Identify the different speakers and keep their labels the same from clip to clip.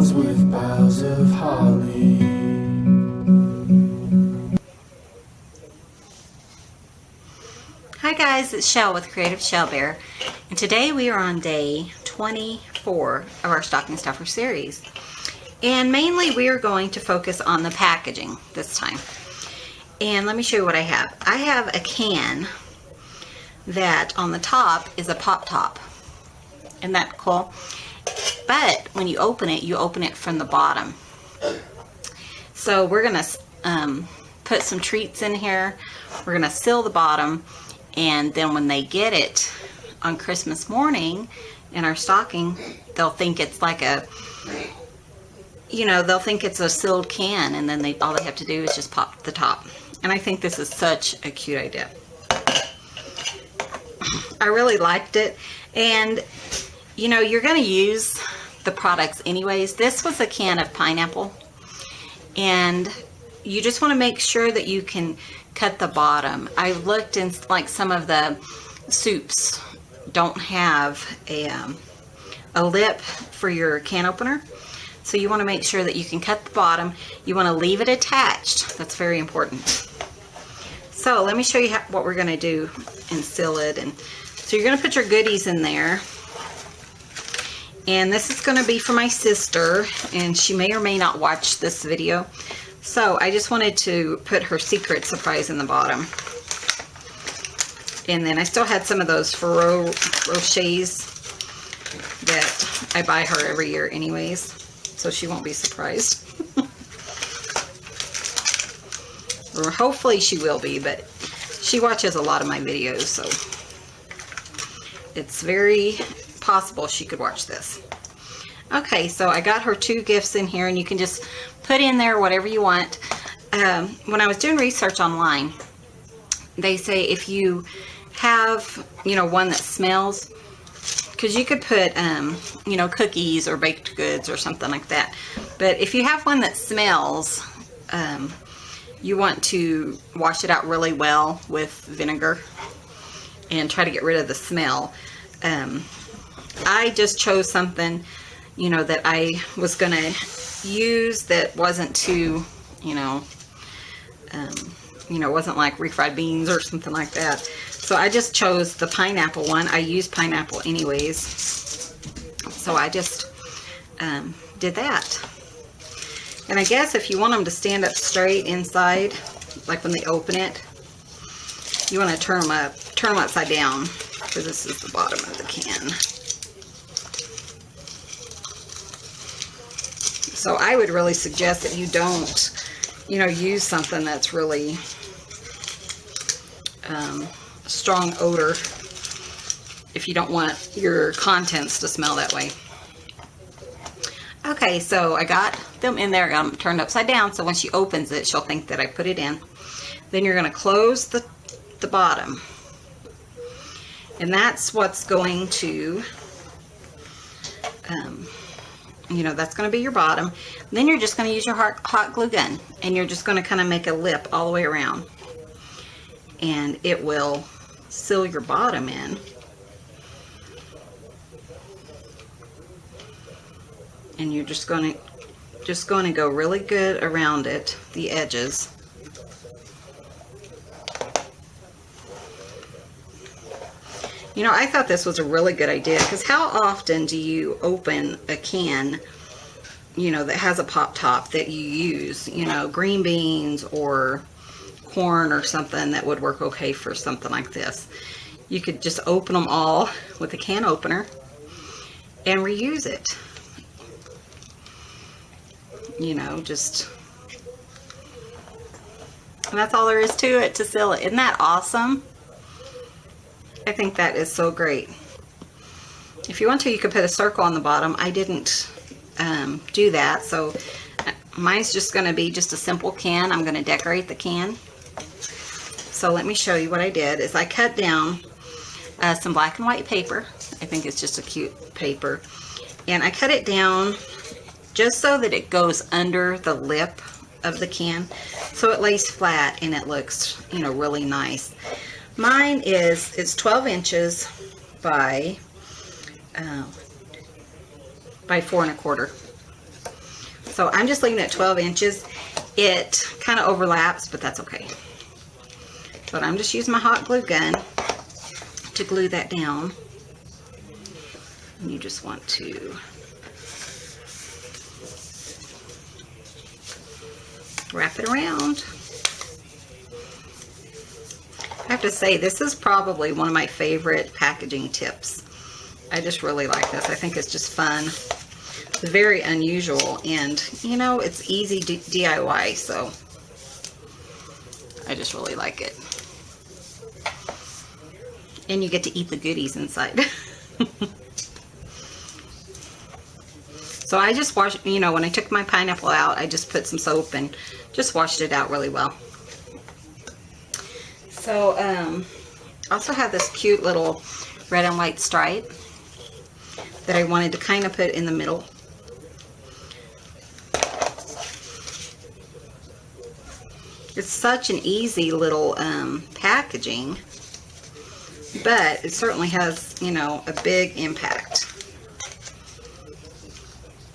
Speaker 1: walls with boughs of holly.
Speaker 2: Hi guys, it's Shell with Creative Shell Bear, and today we are on day 24 of our Stocking Stuffer series. And mainly we are going to focus on the packaging this time. And let me show you what I have. I have a can that on the top is a pop top. Isn't that cool? But when you open it from the bottom. So we're going to put some treats in here. We're going to seal the bottom. And then when they get it on Christmas morning in our stocking, they'll think it's like a, they'll think it's a sealed can, and then all they have to do is just pop the top. And I think this is such a cute idea. I really liked it. And, you're going to use the products anyways. This was a can of pineapple. And you just want to make sure that you can cut the bottom. I looked in, like, some of the soups don't have a lip for your can opener. So you want to make sure that you can cut the bottom. You want to leave it attached. That's very important. So let me show you what we're going to do and seal it. And so you're going to put your goodies in there. And this is going to be for my sister, and she may or may not watch this video. So I just wanted to put her secret surprise in the bottom. And then I still had some of those Ferrero Rochers that I buy her every year anyways. So she won't be surprised. Or hopefully she will be, but she watches a lot of my videos, so it's very possible she could watch this. Okay, so I got her 2 gifts in here, and you can just put in there whatever you want. When I was doing research online, they say if you have, one that smells, because you could put, cookies or baked goods or something like that. But if you have one that smells, you want to wash it out really well with vinegar and try to get rid of the smell. I just chose something, that I was going to use that wasn't too, wasn't like refried beans or something like that. So I just chose the pineapple one. I use pineapple anyways. So I just did that. And I guess if you want them to stand up straight inside, like when they open it, you want to turn them upside down, because this is the bottom of the can. So I would really suggest that you don't, use something that's really strong odor if you don't want your contents to smell that way. Okay, so I got them in there, I got them turned upside down, so when she opens it, she'll think that I put it in. Then you're going to close the bottom. And that's what's going to, that's going to be your bottom. Then you're just going to use your hot glue gun, and you're just going to kind of make a lip all the way around. And it will seal your bottom in. And you're just going to go really good around it, the edges. I thought this was a really good idea, because how often do you open a can, that has a pop top that you use, green beans or corn or something that would work okay for something like this. You could just open them all with a can opener and reuse it. And that's all there is to it to seal it. Isn't that awesome? I think that is so great. If you want to, you could put a circle on the bottom. I didn't do that, so mine's just going to be just a simple can. I'm going to decorate the can. So let me show you what I did. Is I cut down some black and white paper. I think it's just a cute paper. And I cut it down just so that it goes under the lip of the can, so it lays flat and it looks, really nice. Mine it's 12 inches by 4 1/4. So I'm just leaving it 12 inches. It kind of overlaps, but that's okay. But I'm just using my hot glue gun to glue that down. And you just want to wrap it around. I have to say, this is probably one of my favorite packaging tips. I just really like this. I think it's just fun. It's very unusual, and you know, it's easy DIY, so I just really like it. And you get to eat the goodies inside. So I just washed, you know, when I took my pineapple out, I just put some soap and just washed it out really well. So, also have this cute little red and white stripe that I wanted to kind of put in the middle. It's such an easy little packaging, but it certainly has, you know, a big impact.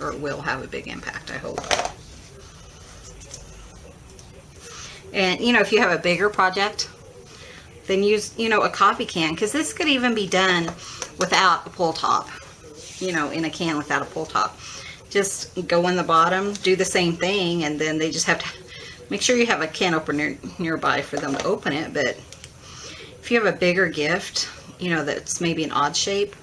Speaker 2: Or it will have a big impact, I hope. And, you know, if you have a bigger project, then use, you know, a coffee can, because this could even be done without a pull top, you know, in a can without a pull top. Just go in the bottom, do the same thing, and then they just have to make sure you have a can opener nearby for them to open it. But if you have a bigger gift, you know, that's maybe an odd shape,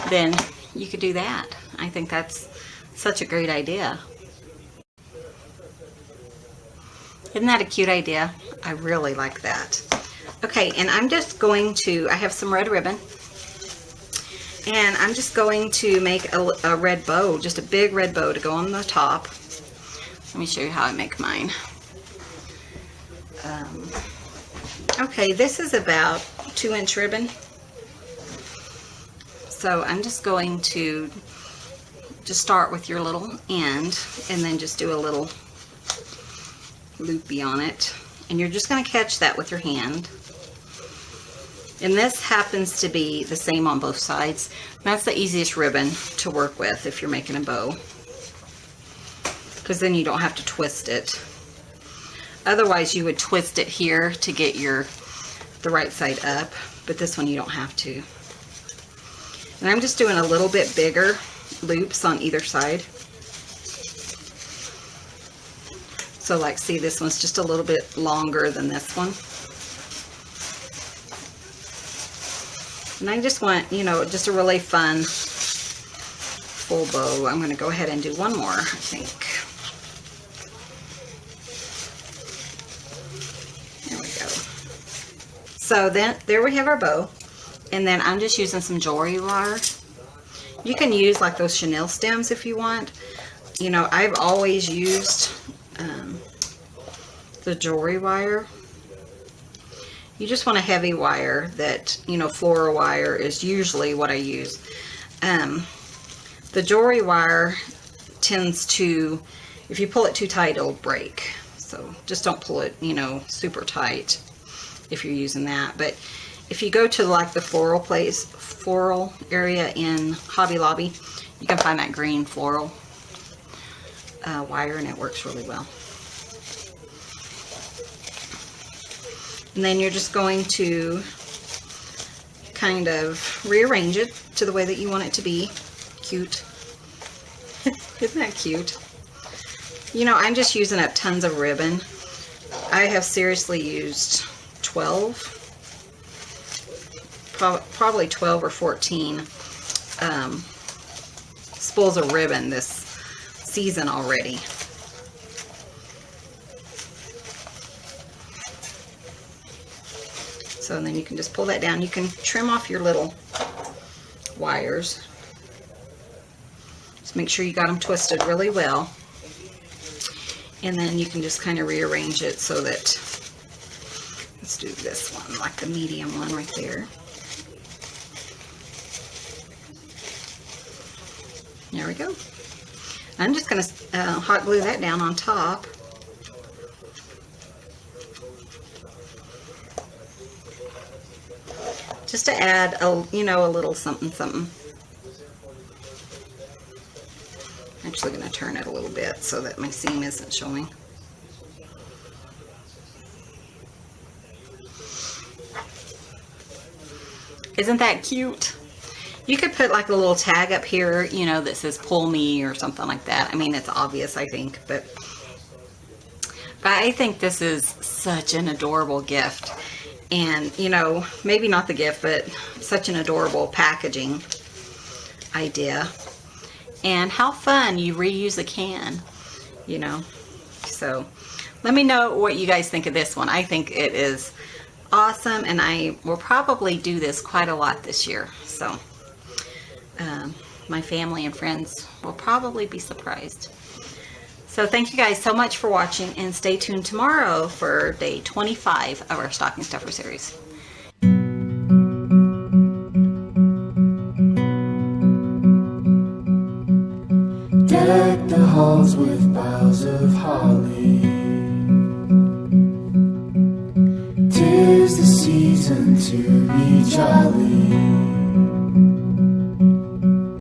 Speaker 2: then you could do that. I think that's such a great idea. Isn't that a cute idea? I really like that. Okay, and I'm just going to, I have some red ribbon, and I'm just going to make a red bow, just a big red bow to go on the top. Let me show you how I make mine. Okay, this is about 2-inch ribbon. So I'm just going to just start with your little end and then just do a little loopy on it. And you're just going to catch that with your hand. And this happens to be the same on both sides. That's the easiest ribbon to work with if you're making a bow, because then you don't have to twist it. Otherwise you would twist it here to get the right side up, but this one you don't have to. And I'm just doing a little bit bigger loops on either side. So like, see, this one's just a little bit longer than this one. And I just want, you know, just a really fun full bow. I'm going to go ahead and do one more, I think. There we go. So then, there we have our bow. And then I'm just using some jewelry wire. You can use like those chenille stems if you want. You know, I've always used the jewelry wire. You just want a heavy wire that, you know, floral wire is usually what I use. The jewelry wire tends to, if you pull it too tight, it'll break. So just don't pull it, you know, super tight if you're using that. But if you go to like the floral area in Hobby Lobby, you can find that green floral wire, and it works really well. And then you're just going to kind of rearrange it to the way that you want it to be. Cute. Isn't that cute? You know, I'm just using up tons of ribbon. I have seriously used 12, probably 12 or 14 spools of ribbon this season already. So then you can just pull that down. You can trim off your little wires. Just make sure you got them twisted really well. And then you can just kind of rearrange it so that, let's do this one, like the medium one right there. There we go. I'm just going to hot glue that down on top. Just to add a, you know, a little something something. actually going to turn it a little bit so that my seam isn't showing. Isn't that cute? You could put like a little tag up here, you know, that says pull me or something like that. I mean, it's obvious, I think, but I think this is such an adorable gift. And, you know, maybe not the gift, but such an adorable packaging idea. And how fun, you reuse a can, you know. So let me know what you guys think of this one. I think it is awesome, and I will probably do this quite a lot this year. So my family and friends will probably be surprised. So thank you guys so much for watching, and stay tuned tomorrow for day 25 of our Stocking Stuffer series.
Speaker 1: Deck the halls with boughs of holly. 'Tis the season to be jolly.